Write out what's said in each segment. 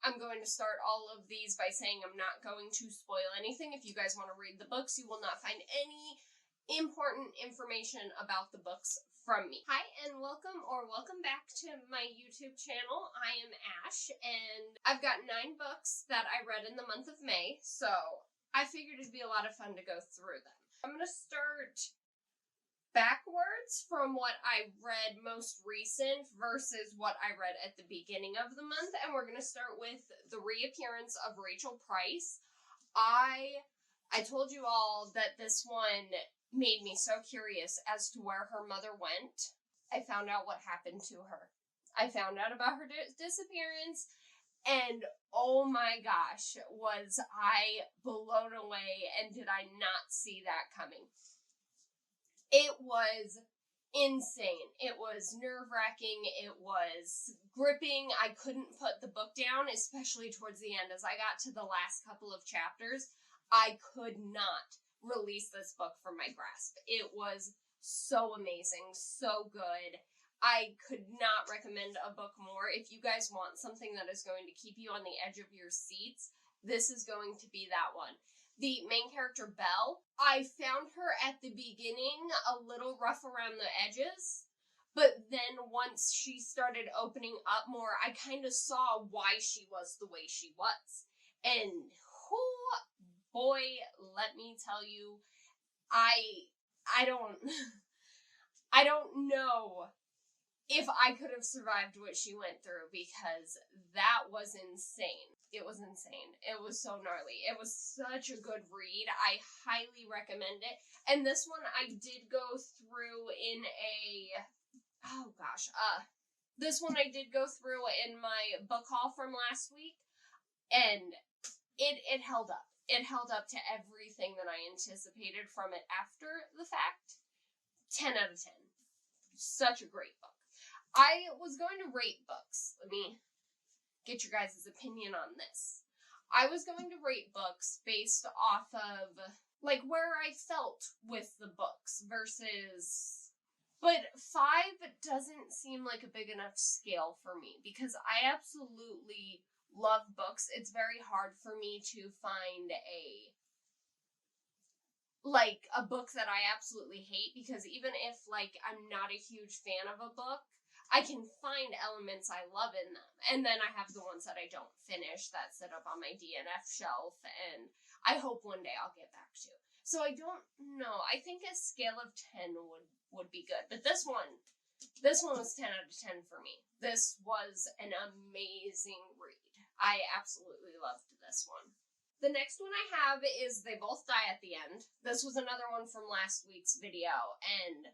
I'm going to start all of these by saying I'm not going to spoil anything. If you guys want to read the books, you will not find any important information about the books from me. Hi, and welcome back to my YouTube channel. I am Ash, and I've got 9 books that I read in the month of May, so I figured it'd be a lot of fun to go through them. I'm going to start backwards from what I read most recent versus what I read at the beginning of the month, and we're going to start with the reappearance of Rachel Price. I told you all that this one made me so curious as to where her mother went. I found out what happened to her. I found out about her disappearance, and oh my gosh, was I blown away, and did I not see that coming. It was insane. It was nerve-wracking. It was gripping. I couldn't put the book down, especially towards the end. As I got to the last couple of chapters, I could not release this book from my grasp. It was so amazing, so good. I could not recommend a book more. If you guys want something that is going to keep you on the edge of your seats, this is going to be that one. The main character, Belle, I found her at the beginning a little rough around the edges, but then once she started opening up more, I kind of saw why she was the way she was. And boy, let me tell you, I don't know if I could have survived what she went through, because that was insane. It was insane. It was so gnarly. It was such a good read. I highly recommend it. And this one I did go through in this one I did go through in my book haul from last week, and it held up. It held up to everything that I anticipated from it after the fact. 10 out of 10. Such a great book. I was going to rate books. Let me get your guys' opinion on this. I was going to rate books based off of, like, where I felt with the books versus... But 5 doesn't seem like a big enough scale for me, because I absolutely love books. It's very hard for me to find a book that I absolutely hate, because even if, I'm not a huge fan of a book, I can find elements I love in them. And then I have the ones that I don't finish that sit up on my DNF shelf, and I hope one day I'll get back to. So I don't know. I think a scale of 10 would be good. But this one was 10 out of 10 for me. This was an amazing read. I absolutely loved this one. The next one I have is They Both Die at the End. This was another one from last week's video, and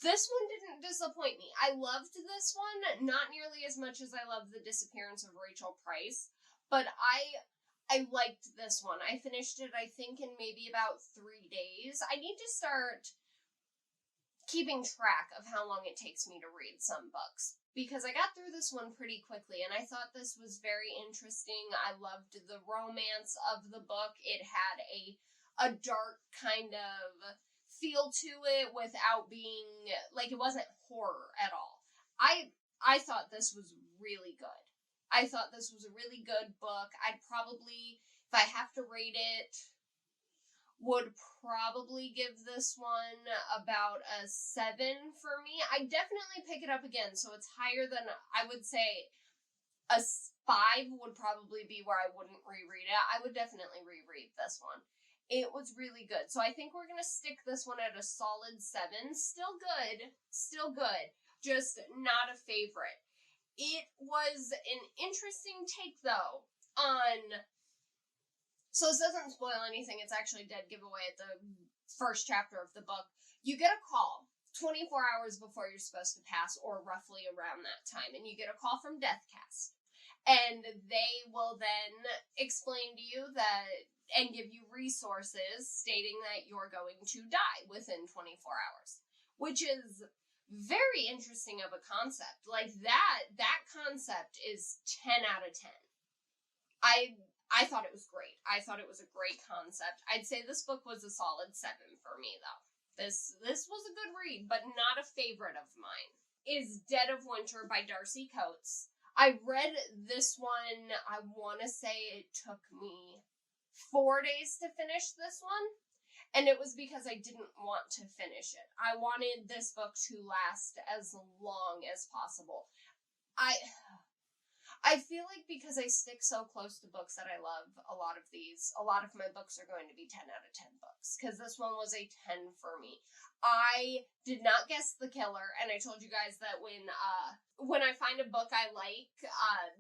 this one didn't disappoint me. I loved this one, not nearly as much as I loved The Disappearance of Rachel Price, but I liked this one. I finished it, I think, in maybe about 3 days. I need to start keeping track of how long it takes me to read some books, because I got through this one pretty quickly, and I thought this was very interesting. I loved the romance of the book. It had a dark kind of feel to it without being, it wasn't horror at all. I thought this was really good. I thought this was a really good book. I'd probably, if I have to rate it, would probably give this one about a 7 for me. I definitely pick it up again, so it's higher than, I would say, a 5 would probably be where I wouldn't reread it. I would definitely reread this one. It was really good. So I think we're going to stick this one at a solid 7. Still good. Just not a favorite. It was an interesting take, though, on... So this doesn't spoil anything. It's actually a dead giveaway at the first chapter of the book. You get a call 24 hours before you're supposed to pass, or roughly around that time. And you get a call from Deathcast. And they will then explain to you that, and give you resources stating that you're going to die within 24 hours. Which is very interesting of a concept. That concept is 10 out of 10. I thought it was great. I thought it was a great concept. I'd say this book was a solid 7 for me, though. This was a good read, but not a favorite of mine. Is Dead of Winter by Darcy Coates. I read this one, I want to say it took me 4 days to finish this one. And it was because I didn't want to finish it. I wanted this book to last as long as possible. I feel like because I stick so close to books that I love, a lot of my books are going to be 10 out of 10 books, because this one was a 10 for me. I did not guess the killer, and I told you guys that when I find a book I like,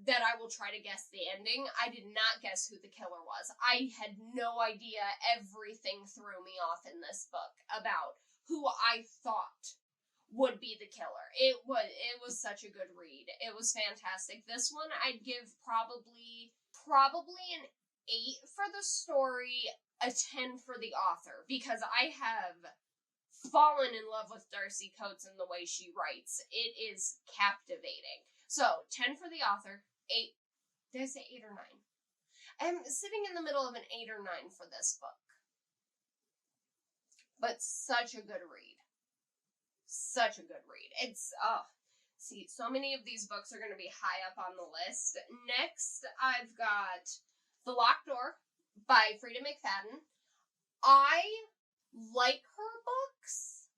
that I will try to guess the ending. I did not guess who the killer was. I had no idea. Everything threw me off in this book about who I thought would be the killer. It was such a good read. It was fantastic. This one I'd give probably an 8 for the story, a 10 for the author, because I have fallen in love with Darcy Coates and the way she writes. It is captivating. So 10 for the author, 8. Did I say 8 or 9? I'm sitting in the middle of an 8 or 9 for this book. But such a good read. Such a good read. See, so many of these books are going to be high up on the list. Next, I've got The Locked Door by Frida McFadden. I like her books.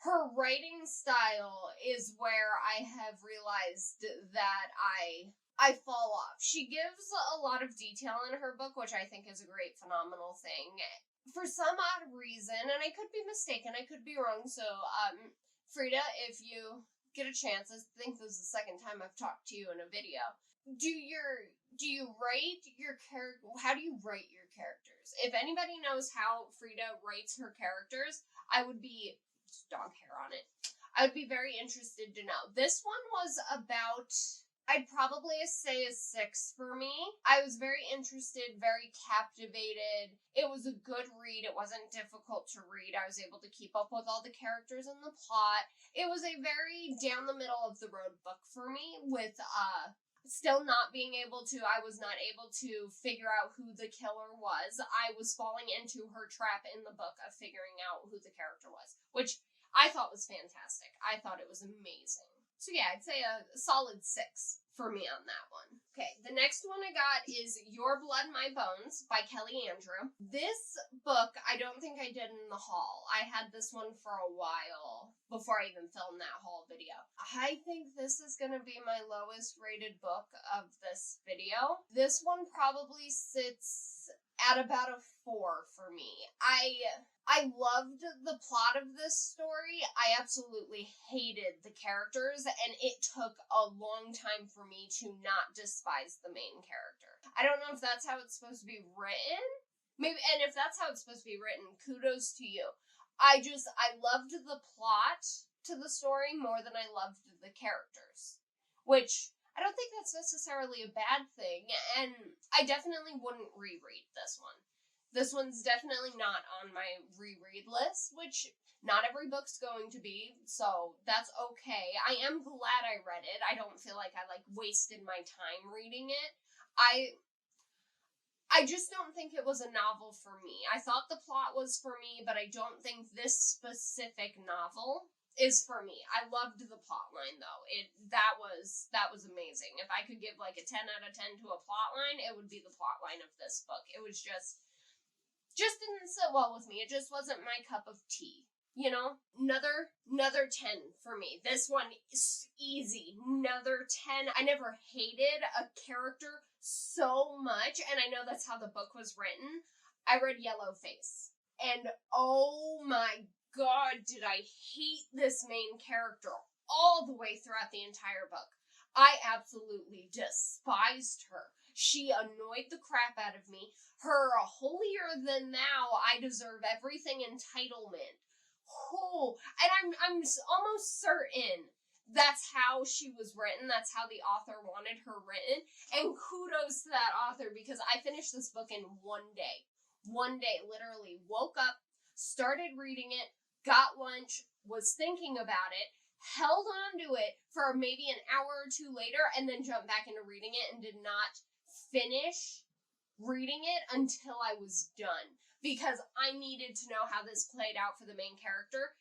Her writing style is where I have realized that I fall off. She gives a lot of detail in her book, which I think is a great, phenomenal thing. For some odd reason, and I could be mistaken, I could be wrong, so, Frida, if you get a chance, I think this is the second time I've talked to you in a video. Do you write your character? How do you write your characters? If anybody knows how Frida writes her characters, I would be dog hair on it. I would be very interested to know. This one was about, I'd probably say a 6 for me. I was very interested, very captivated. It was a good read. It wasn't difficult to read. I was able to keep up with all the characters and the plot. It was a very down the middle of the road book for me, with still not being able to, I was not able to figure out who the killer was. I was falling into her trap in the book of figuring out who the character was, which I thought was fantastic. I thought it was amazing. So yeah, I'd say a solid 6 for me on that one. Okay, the next one I got is Your Blood, My Bones by Kelly Andrew. This book, I don't think I did in the haul. I had this one for a while before I even filmed that haul video. I think this is going to be my lowest rated book of this video. This one probably sits at about a 4 for me. I loved the plot of this story. I absolutely hated the characters, and it took a long time for me to not despise the main character. I don't know if that's how it's supposed to be written. Maybe, and if that's how it's supposed to be written, kudos to you. I loved the plot to the story more than I loved the characters, which I don't think that's necessarily a bad thing, and I definitely wouldn't reread this one. This one's definitely not on my reread list, which not every book's going to be, so that's okay. I am glad I read it. I don't feel like I, wasted my time reading it. I just don't think it was a novel for me. I thought the plot was for me, but I don't think this specific novel is for me. I loved the plot line, though. That was amazing. If I could give, a 10 out of 10 to a plot line, it would be the plot line of this book. It was just didn't sit well with me. It just wasn't my cup of tea. You know? Another 10 for me. This one is easy. Another 10. I never hated a character so much, and I know that's how the book was written. I read Yellowface, and oh my god, did I hate this main character all the way throughout the entire book. I absolutely despised her. She annoyed the crap out of me. Her holier than thou, I deserve everything entitlement. Oh, and I'm almost certain that's how she was written. That's how the author wanted her written. And kudos to that author, because I finished this book in one day. One day, literally woke up, started reading it, got lunch, was thinking about it, held on to it for maybe an hour or two later, and then jumped back into reading it and did not finish reading it until I was done, because I needed to know how this played out for the main character.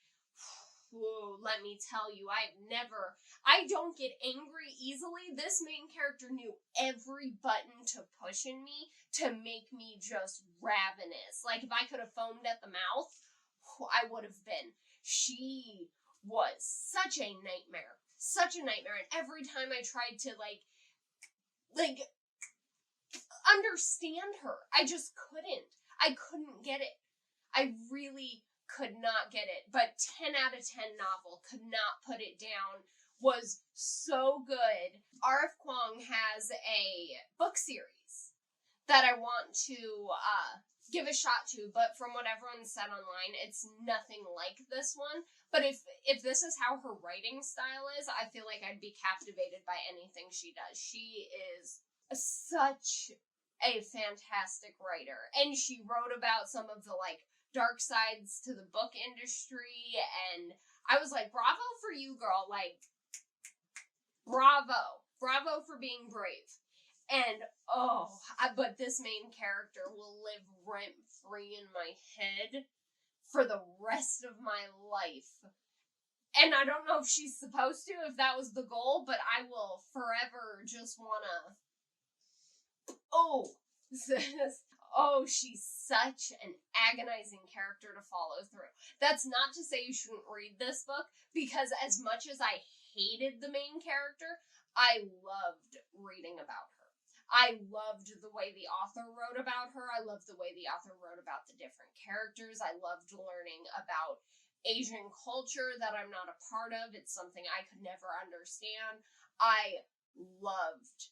Whoa, let me tell you, I don't get angry easily. This main character knew every button to push in me to make me just ravenous. Like, if I could have foamed at the mouth, I would have been. She was such a nightmare. Such a nightmare. And every time I tried to, like, understand her, I just couldn't. I couldn't get it. I really could not get it. But 10 out of 10 novel, could not put it down. Was so good. R.F. Kuang has a book series that I want to give a shot to, but from what everyone said online, it's nothing like this one. But if this is how her writing style is, I feel like I'd be captivated by anything she does. She is such a fantastic writer, and she wrote about some of the, like, dark sides to the book industry, and I was like, bravo for you, girl. Like, bravo for being brave. And but this main character will live rent free in my head for the rest of my life. And I don't know if she's supposed to, if that was the goal, but I will forever just wanna, she's such an agonizing character to follow through. That's not to say you shouldn't read this book, because as much as I hated the main character, I loved reading about her. I loved the way the author wrote about her. I loved the way the author wrote about the different characters. I loved learning about Asian culture that I'm not a part of. It's something I could never understand. I loved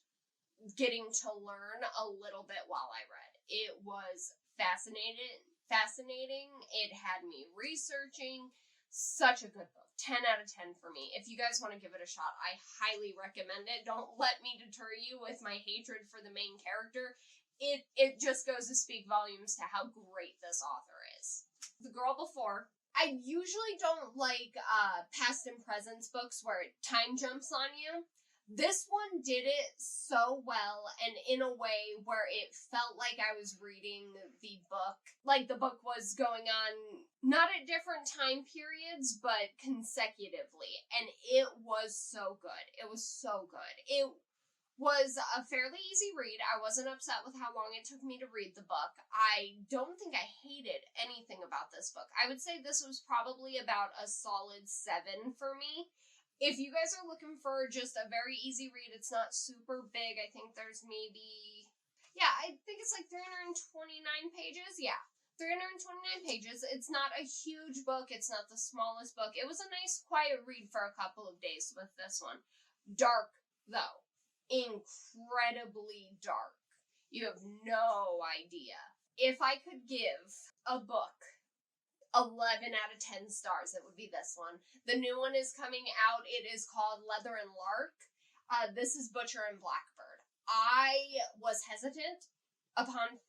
getting to learn a little bit while I read. It was fascinating. It had me researching. Such a good book. 10 out of 10 for me. If you guys want to give it a shot, I highly recommend it. Don't let me deter you with my hatred for the main character. It just goes to speak volumes to how great this author is. The Girl Before. I usually don't like past and present books where time jumps on you. This one did it so well, and in a way where it felt like I was reading the book. Like the book was going on, not at different time periods, but consecutively. And it was so good. It was so good. It was a fairly easy read. I wasn't upset with how long it took me to read the book. I don't think I hated anything about this book. I would say this was probably about a solid 7 for me. If you guys are looking for just a very easy read, it's not super big. I think there's maybe, I think it's like 329 pages. Yeah, 329 pages. It's not a huge book. It's not the smallest book. It was a nice, quiet read for a couple of days with this one. Dark, though. Incredibly dark. You have no idea. If I could give a book 11 out of 10 stars, it would be this one. The new one is coming out. It is called Leather and Lark. This is Butcher and Blackbird. I was hesitant upon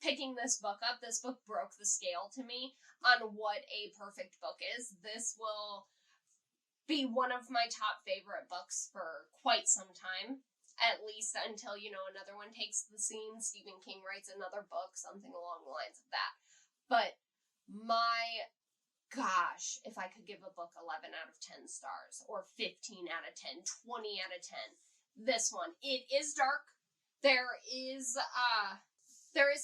picking this book up. This book broke the scale to me on what a perfect book is. This will be one of my top favorite books for quite some time. At least until, another one takes the scene. Stephen King writes another book, something along the lines of that. But my gosh, if I could give a book 11 out of 10 stars, or 15 out of 10, 20 out of 10, this one. It is dark. There is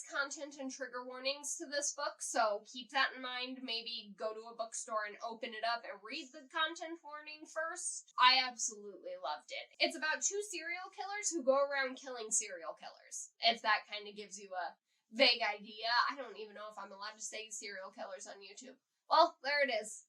content and trigger warnings to this book, so keep that in mind. Maybe go to a bookstore and open it up and read the content warning first. I absolutely loved it. It's about 2 serial killers who go around killing serial killers, if that kind of gives you a vague idea. I don't even know if I'm allowed to say serial killers on YouTube. Well, there it is.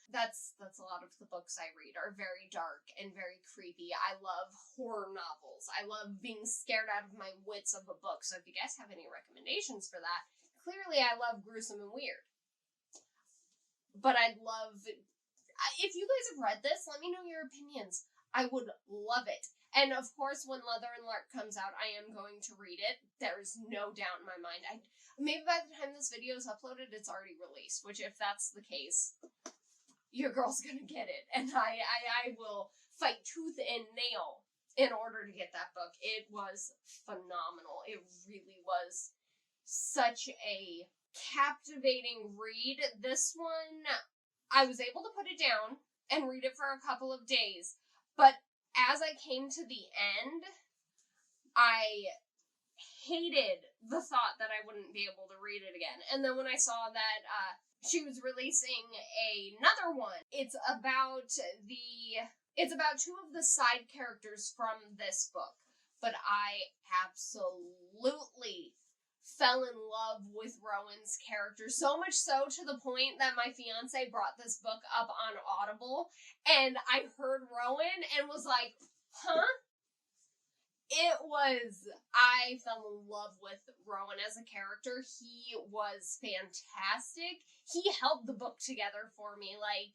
That's a lot of the books I read are very dark and very creepy. I love horror novels. I love being scared out of my wits of a book. So if you guys have any recommendations for that, clearly I love gruesome and weird. But if you guys have read this, let me know your opinions. I would love it. And of course, when Leather and Lark comes out, I am going to read it. There's no doubt in my mind. Maybe by the time this video is uploaded, it's already released, which if that's the case, your girl's gonna get it. And I will fight tooth and nail in order to get that book. It was phenomenal. It really was such a captivating read. This one, I was able to put it down and read it for a couple of days, but as I came to the end, I hated the thought that I wouldn't be able to read it again. And then when I saw that she was releasing another one, it's about two of the side characters from this book. But I absolutely fell in love with Rowan's character, so much so to the point that my fiance brought this book up on Audible, and I heard Rowan and was like, huh? I fell in love with Rowan as a character. He was fantastic. He held the book together for me. Like,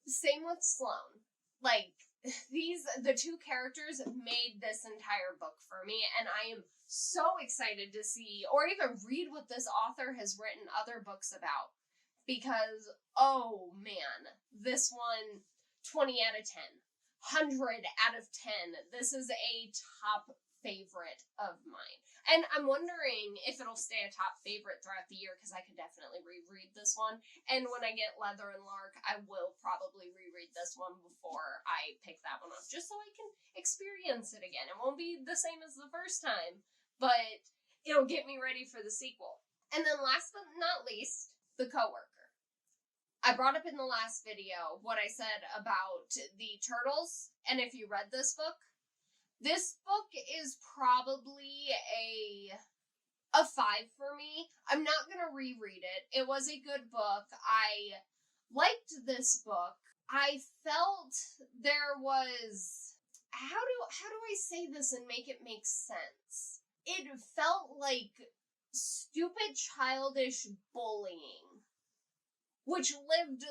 same with Sloane. Like, the two characters made this entire book for me, and I am so excited to see, or even read what this author has written other books about, because, oh man, this one, 20 out of 10, 100 out of 10, this is a top favorite of mine. And I'm wondering if it'll stay a top favorite throughout the year, because I could definitely reread this one. And when I get Leather and Lark, I will probably reread this one before I pick that one up, just so I can experience it again. It won't be the same as the first time, but it'll get me ready for the sequel. And then last but not least, The Coworker. I brought up in the last video what I said about the turtles, and if you read this book is probably a 5 for me. I'm not gonna reread it. It was a good book. I liked this book. I felt there was, how do I say this and make it make sense? It felt like stupid, childish bullying, which lived,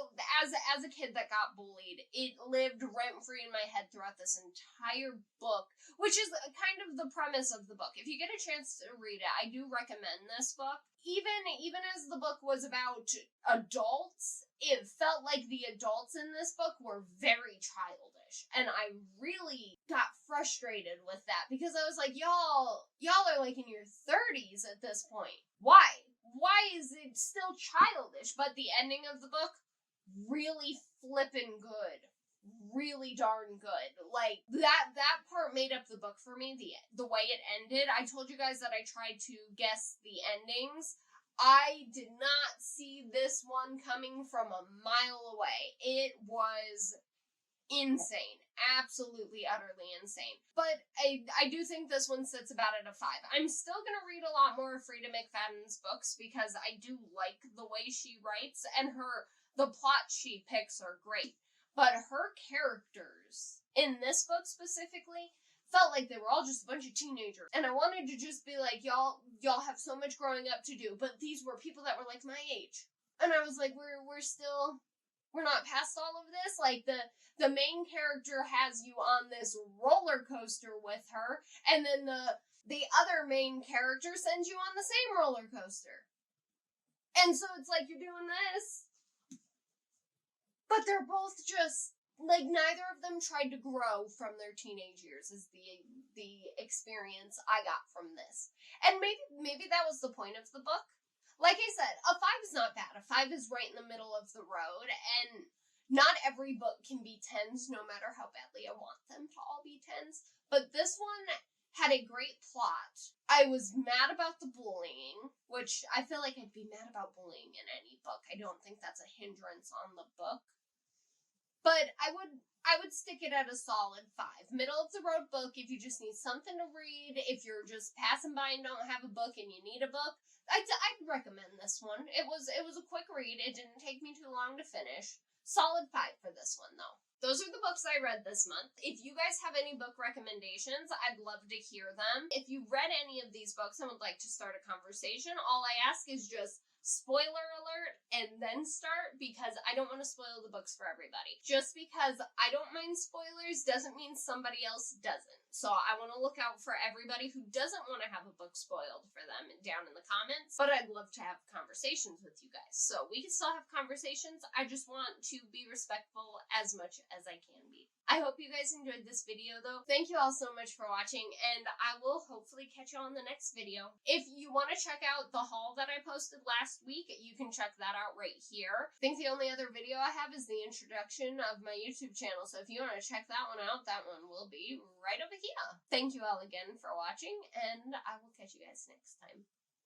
as a kid that got bullied, it lived rent-free in my head throughout this entire book, which is kind of the premise of the book. If you get a chance to read it, I do recommend this book. Even as the book was about adults, it felt like the adults in this book were very childish, and I really got frustrated with that, because I was like, y'all are like in your 30s at this point. Why is it still childish? But the ending of the book, really flippin' good. Really darn good. Like, that part made up the book for me, the way it ended. I told you guys that I tried to guess the endings. I did not see this one coming from a mile away. It was insane. Absolutely, utterly insane. But I do think this one sits about at a 5. I'm still going to read a lot more of Frida McFadden's books, because I do like the way she writes, and the plots she picks are great. But her characters, in this book specifically, felt like they were all just a bunch of teenagers. And I wanted to just be like, y'all have so much growing up to do, but these were people that were like my age. And I was like, we're not past all of this. Like, the main character has you on this roller coaster with her, and then the other main character sends you on the same roller coaster. And so it's like, you're doing this, but they're both just, like, neither of them tried to grow from their teenage years, is the experience I got from this. And maybe that was the point of the book. Like I said, a 5 is not bad. A 5 is right in the middle of the road, and not every book can be 10s, no matter how badly I want them to all be 10s. But this one had a great plot. I was mad about the bullying, which I feel like I'd be mad about bullying in any book. I don't think that's a hindrance on the book. But I would stick it at a solid 5. Middle of the road book if you just need something to read. If you're just passing by and don't have a book and you need a book, I'd recommend this one. It was a quick read. It didn't take me too long to finish. Solid 5 for this one, though. Those are the books I read this month. If you guys have any book recommendations, I'd love to hear them. If you read any of these books and would like to start a conversation, all I ask is just spoiler alert and then start, because I don't want to spoil the books for everybody. Just because I don't mind spoilers doesn't mean somebody else doesn't. So I want to look out for everybody who doesn't want to have a book spoiled for them down in the comments. But I'd love to have conversations with you guys. So we can still have conversations. I just want to be respectful as much as I can be. I hope you guys enjoyed this video though. Thank you all so much for watching, and I will hopefully catch you on the next video. If you want to check out the haul that I posted last week, you can check that out right here. I think the only other video I have is the introduction of my YouTube channel, so if you want to check that one out, that one will be right over here. Thank you all again for watching, and I will catch you guys next time.